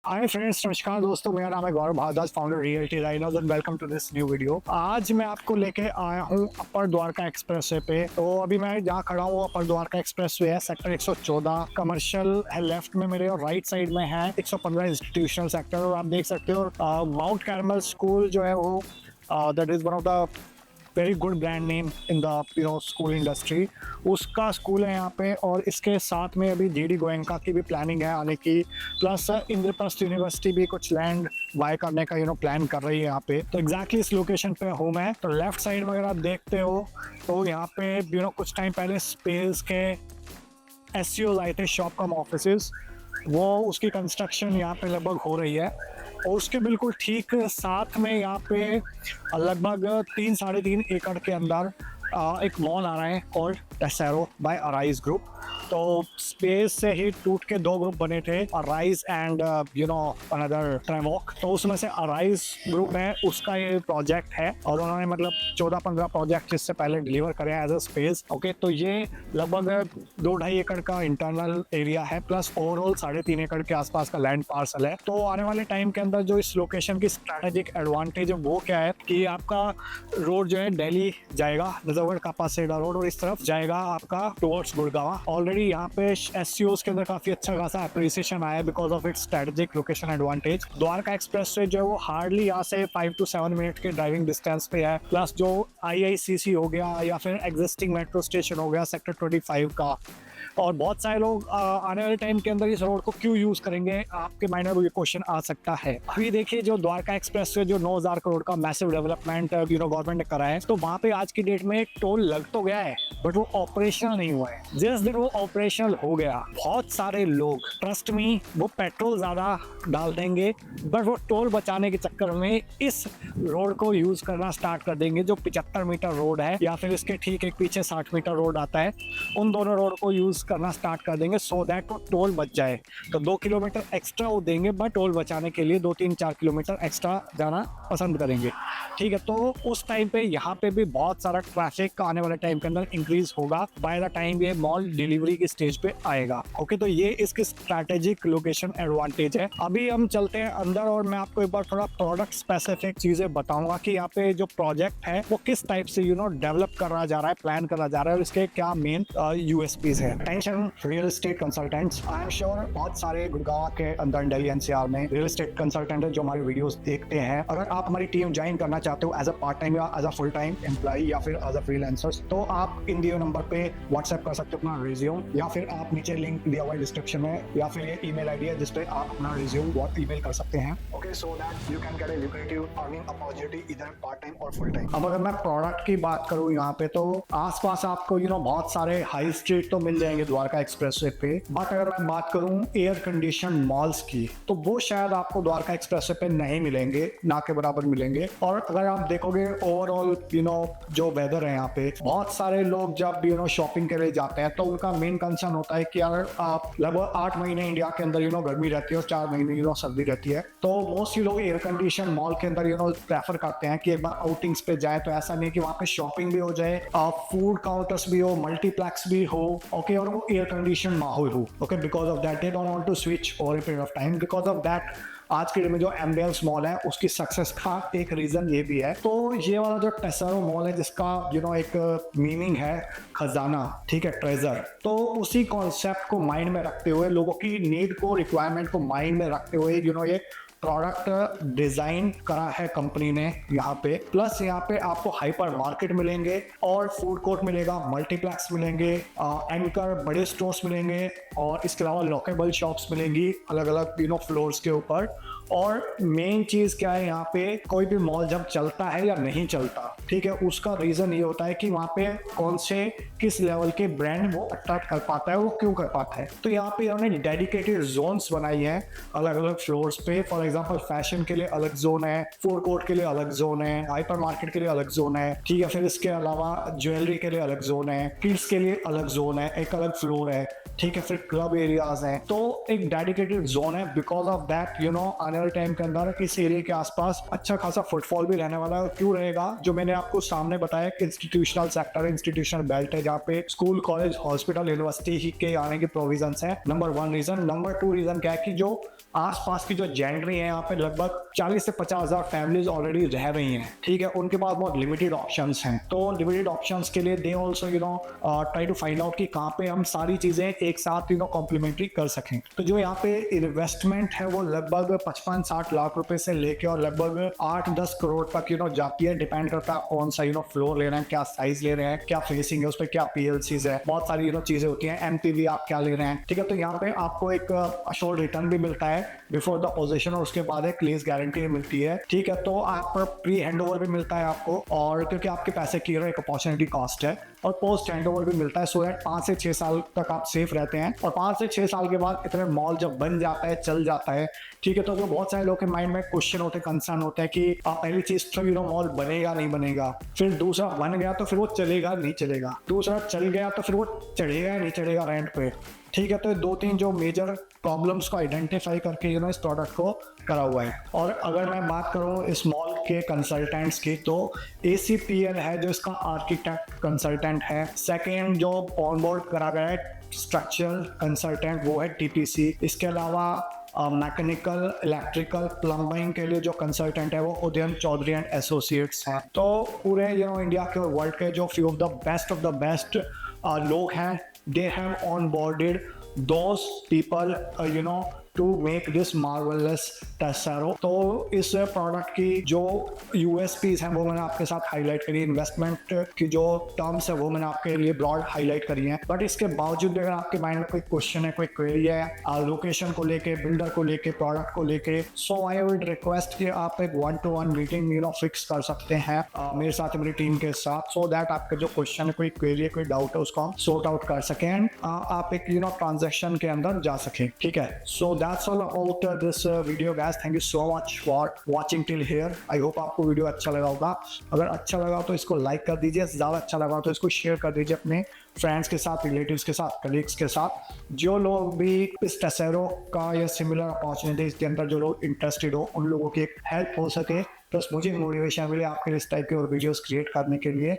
Hi friends, नमस्कार दोस्तों। मेरा नाम है Gaurav Bhardwaj, founder realty rhinos, and welcome to this new video. आज मैं आपको लेके आया हूँ अपर द्वारका एक्सप्रेस वे पे। तो अभी मैं जहाँ खड़ा हूँ अपर द्वारका एक्सप्रेस वे है, सेक्टर 114 कमर्शियल है लेफ्ट में मेरे, और राइट साइड में है 115 इंस्टीट्यूशनल सेक्टर। और आप देख सकते हो माउंट कैरमल स्कूल जो है वो that is one of the very good brand name in the school industry, उसका स्कूल है यहाँ पे। और इसके साथ में अभी जीडी गोयनका की भी प्लानिंग है आने की, प्लस इंद्रप्रस्थ यूनिवर्सिटी भी कुछ लैंड बाय करने का प्लान कर रही है यहाँ पे। तो एग्जैक्टली इस लोकेशन पे हूँ मैं। तो लेफ्ट साइड में अगर आप देखते हो तो यहाँ पे कुछ टाइम पहले स्पेस के एससीओ आए थे, शॉपकॉम ऑफिसेज, वो उसकी कंस्ट्रक्शन यहाँ पे लगभग हो रही है। और उसके बिल्कुल ठीक साथ में यहाँ पे लगभग 3-3.5 एकड़ के अंदर एक मॉल आ रहा है कॉल्ड टेसेरो बाय अराइज ग्रुप। तो स्पेस से ही टूट के दो ग्रुप बने थे, अराइज एंड अनदर ट्रेवॉक। तो उसमें से अराइज ग्रुप है, उसका ये प्रोजेक्ट है, और उन्होंने मतलब 14-15 प्रोजेक्ट इससे पहले डिलीवर करे एज अ स्पेस। ओके, तो ये लगभग 2-2.5 एकड़ का इंटरनल एरिया है, प्लस ओवरऑल 3.5 एकड़ के आसपास का लैंड पार्सल है। तो आने वाले टाइम के अंदर जो इस लोकेशन की स्ट्रैटेजिक एडवांटेज है वो क्या है कि आपका रोड जो है दिल्ली जाएगा, नजफगढ़ कापासेडा रोड, और इस तरफ जाएगा आपका टुवर्ड्स गुड़गांव। ऑलरेडी यहाँ पे एससीओस के अंदर काफी अच्छा खासा एप्रिसिएशन आया because of its strategic location advantage. Dwarka express way जो है वो हार्डली यहाँ से 5 to 7 मिनट के ड्राइविंग डिस्टेंस पे है। प्लस जो आईआईसीसी हो गया या फिर एग्जिस्टिंग मेट्रो स्टेशन हो गया सेक्टर 25 का, और बहुत सारे लोग आने वाले टाइम के अंदर इस रोड को क्यों यूज करेंगे, आपके माइंड में ये क्वेश्चन आ सकता है। अभी देखिए, जो द्वारका एक्सप्रेस वे जो 9,000 करोड़ का मैसिव डेवलपमेंट गवर्नमेंट ने करा है, तो वहां पे आज की डेट में टोल लग तो गया है बट वो ऑपरेशनल नहीं हुआ है। जिस दिन वो ऑपरेशनल हो गया, बहुत सारे लोग, ट्रस्ट मी, वो पेट्रोल ज्यादा डाल देंगे बट वो टोल बचाने के चक्कर में इस रोड को यूज करना स्टार्ट कर देंगे। जो 75 मीटर रोड है या फिर इसके ठीक एक पीछे 60 मीटर रोड आता है, उन दोनों रोड को यूज करना स्टार्ट कर देंगे सो दैट वो टोल बच जाए। तो 2 किलोमीटर एक्स्ट्रा वो देंगे बट टोल बचाने के लिए 2-3-4 किलोमीटर एक्स्ट्रा जाना पसंद करेंगे। ठीक है, तो उस टाइम पे यहाँ पे भी बहुत सारा ट्रैफिक आने वाले टाइम के अंदर इंक्रीज होगा बाय द टाइम ये मॉल डिलीवरी की स्टेज पे आएगा। ओके, तो ये इसकी स्ट्रैटेजिक लोकेशन एडवांटेज है। अभी हम चलते हैं अंदर और मैं आपको एक बार थोड़ा प्रोडक्ट स्पेसिफिक चीजें बताऊंगा कि यहाँ पे जो प्रोजेक्ट है वो किस टाइप से डेवलप करा जा रहा है, प्लान करा जा रहा है, और इसके क्या मेन यूएसपीज है। Tension real estate consultants, I am sure बहुत सारे गुड़गांव के अंदर दिल्ली एनसीआर में रियल एस्टेट कंसल्टेंट है जो हमारी वीडियोस देखते हैं। अगर आप हमारी टीम ज्वाइन करना चाहते हो एज अ पार्ट टाइम या as a full time employee या फिर एज अ फ्रीलांसर, तो आप इन दिए नंबर पे व्हाट्सएप कर सकते हो अपना रिज्यूम, या फिर आप नीचे लिंक दिया हुआ है डिस्क्रिप्शन में, या फिर ये ईमेल आईडी है जिसपे आप अपना रिज्यूम ईमेल कर सकते हैं। Okay, so that you can get a lucrative earning opportunity इधर पार्ट टाइम और फुल टाइम। अब अगर मैं प्रोडक्ट की बात करूँ यहाँ पे, तो आसपास आपको बहुत सारे हाई स्ट्रीट तो मिल जाएंगे द्वारका एक्सप्रेसवे पे, बट अगर मैं बात करूँ एयर कंडीशन मॉल्स की, तो वो शायद आपको द्वारका एक्सप्रेसवे पे नहीं मिलेंगे, ना के बराबर मिलेंगे। और अगर आप देखोगे ओवरऑल जो वेदर है यहाँ पे, बहुत सारे लोग जब शॉपिंग के लिए जाते हैं तो उनका मेन कंसर्न होता है कि अगर आप लगभग 8 महीने इंडिया के अंदर गर्मी रहती है और 4 महीने सर्दी रहती है, तो मोस्टली लोग एयर कंडीशन मॉल के अंदर प्रेफर करते हैं कि एक बार आउटिंग्स पे जाए। तो ऐसा नहीं कि वहाँ पे शॉपिंग भी हो जाए, फूड काउंटर्स भी हो, मल्टीप्लेक्स भी हो, ओके, और वो एयर कंडीशन माहौल हो। Okay, because of that they don't want to switch over a period of time. Because of that आज के डेट में जो एम्बियंस मॉल है उसकी सक्सेस का एक रीजन ये भी है। तो ये वाला जो टेसेरो मॉल है जिसका एक मीनिंग है खजाना, ठीक है, ट्रेजर, तो उसी कॉन्सेप्ट को माइंड में रखते हुए, लोगों की नीड को, रिक्वायरमेंट को माइंड में रखते हुए ये प्रोडक्ट डिजाइन करा है कंपनी ने यहाँ पे। प्लस यहाँ पे आपको हाइपर मार्केट मिलेंगे और फूड कोर्ट मिलेगा, मल्टीप्लेक्स मिलेंगे, एंकर बड़े स्टोर्स मिलेंगे, और इसके अलावा लॉकेबल शॉप्स मिलेंगी अलग अलग फ्लोर्स के ऊपर। और मेन चीज क्या है, यहाँ पे कोई भी मॉल जब चलता है या नहीं चलता, ठीक है, उसका रीजन ये होता है कि वहाँ पे कौन से किस लेवल के ब्रांड वो अट्रैक्ट कर पाता है, वो क्यों कर पाता है। तो यहाँ पे उन्होंने डेडिकेटेड जोन्स बनाई है अलग अलग फ्लोर्स पे। फॉर एग्जांपल फैशन के लिए अलग जोन है, फूड कोर्ट के लिए अलग जोन है, हाइपर मार्केट के लिए अलग जोन है, ठीक है। फिर इसके अलावा ज्वेलरी के लिए अलग जोन है, किड्स के लिए अलग जोन है, एक अलग फ्लोर है, ठीक है। फिर क्लब एरियाज हैं, तो एक डेडिकेटेड जोन है। बिकॉज ऑफ दैट आने वाले टाइम के अंदर इस एरिया के आसपास अच्छा खासा फुटफॉल भी रहने वाला है। क्यों रहेगा? जो मैंने आपको सामने बताया कि इंस्टीट्यूशनल सेक्टर है, इंस्टीट्यूशनल बेल्ट है, जहाँ पे स्कूल, कॉलेज, हॉस्पिटल, यूनिवर्सिटी के आने की प्रोविजन है। Number 1 reason. नंबर 2 रीजन क्या है कि जो आसपास की जो जेंडरी है, यहाँ पे लगभग 40 से 50,000 फैमिलीज ऑलरेडी रह रही हैं, ठीक है। उनके पास बहुत लिमिटेड ऑप्शंस हैं, तो लिमिटेड ऑप्शंस के लिए they also try to find out कि कहाँ पे हम सारी चीजें एक साथ कॉम्प्लीमेंट्री कर सकें। तो जो यहाँ पे इन्वेस्टमेंट है वो लगभग 55-60 लाख रुपए से लेके और लगभग 8-10 करोड़ तक जाती है। डिपेंड करता है कौन सा फ्लोर ले रहे हैं, क्या साइज ले रहे हैं, क्या फेसिंग है, उस पर क्या पीएलसीज है, बहुत सारी चीजें होती हैं। एमपीवी आप क्या ले रहे हैं, ठीक है। तो यहाँ पे आपको एक अश्योर्ड रिटर्न भी मिलता है बिफोर द पोजीशन, और उसके बाद एक लीज गारंटी मिलती है, ठीक है। तो आप प्री हैंड ओवर भी मिलता है आपको, और क्योंकि आपके पैसे की एक अपॉर्चुनिटी कॉस्ट है, और पोस्ट हैंड ओवर भी मिलता है, सो दैट 5 से 6 साल तक आप सेफ रहते हैं। और 5 से 6 साल के बाद इतने मॉल जब बन जाता है, चल जाता है, ठीक है। तो जो बहुत सारे लोग के माइंड में क्वेश्चन होते हैं, कंसर्न होता है कि पहली चीज तो मॉल बनेगा नहीं बनेगा, फिर दूसरा बन गया तो फिर वो चलेगा नहीं चलेगा, दूसरा चल गया तो फिर वो चढ़ेगा नहीं चढ़ेगा रेंट पे, ठीक है। तो 2-3 जो मेजर प्रॉब्लम्स को आइडेंटिफाई करके इस प्रोडक्ट को करा हुआ है। और अगर मैं बात करूं इस मॉल के कंसल्टेंट्स की, तो ACPL है जो इसका आर्किटेक्ट कंसल्टेंट है। सेकेंड जो ऑनबोर्ड करा गया है स्ट्रक्चरल कंसल्टेंट, वो है TTC। इसके अलावा मैकेनिकल, इलेक्ट्रिकल, प्लम्बिंग के लिए जो कंसल्टेंट है वो उदयन चौधरी एंड एसोसिएट्स हैं। तो पूरे इंडिया के और वर्ल्ड के जो फ्यू ऑफ द बेस्ट लोग हैं, they have onboarded those people to make this marvelous Tesoro। तो इस प्रोडक्ट की जो USPs हैं वो मैंने आपके साथ हाईलाइट करी, इन्वेस्टमेंट की जो टर्म्स है वो मैंने आपके लिए ब्रॉड हाईलाइट करी है। बट इसके बावजूद अगर आपके माइंड में कोई क्वेश्चन है, कोई क्वेरी है लोकेशन को लेके, बिल्डर को लेके, प्रोडक्ट को लेके, सो आई वुड रिक्वेस्ट कि आप एक 1-to-1 मीटिंग फिक्स कर सकते हैं मेरे साथ, मेरी टीम के साथ, सो दैट आपका जो क्वेश्चन है, कोई क्वेरी है, कोई डाउट है, उसको हम सॉर्ट आउट कर सकें एंड आप एक ट्रांजेक्शन के अंदर जा सकें, ठीक है। सो that's all about this video guys, thank you so much for watching till here। I hope आपको वीडियो अच्छा लगा होगा। अगर अच्छा लगा तो इसको लाइक कर दीजिए, ज़्यादा अच्छा लगा तो इसको शेयर कर दीजिए अपने फ्रेंड्स के साथ, रिलेटिव्स के साथ, कलीग्स के साथ। जो लोग भी इस टेसेरो का या सिमिलर अपॉर्चुनिटीज के अंदर जो लोग इंटरेस्टेड हो, उन लोगों की एक हेल्प हो सके, प्लस मुझे मोटिवेशन मिले आपके इस टाइप के और वीडियोस क्रिएट करने के लिए।